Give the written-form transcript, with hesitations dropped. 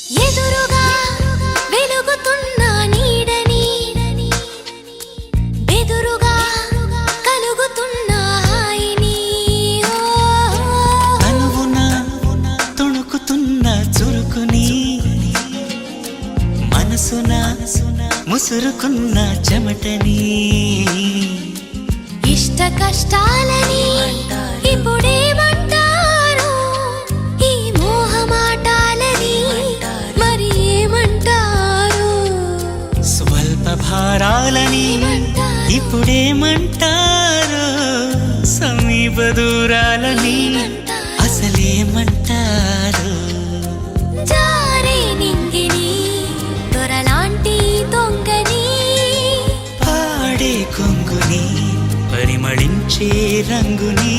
ఎదురుగా వెలుగుతున్న నీడని బెదురుగా కలుగుతున్న హాయిని అనువున తుణుకుతున్న చురుకుని మనసున ముసురుకున్న చెమటని ఇష్ట కష్టాలని ఇప్పుడేమంటారు ఈ మోహమాటాలని మరి ఏమంటారు స్వల్ప భారాలని ఇప్పుడేమంటారు సమీప దూరాలని అసలేమంటారు జారే నింగిని దొరలాంటి దొంగని పాడే కొంగుని పరిమళించే రంగుని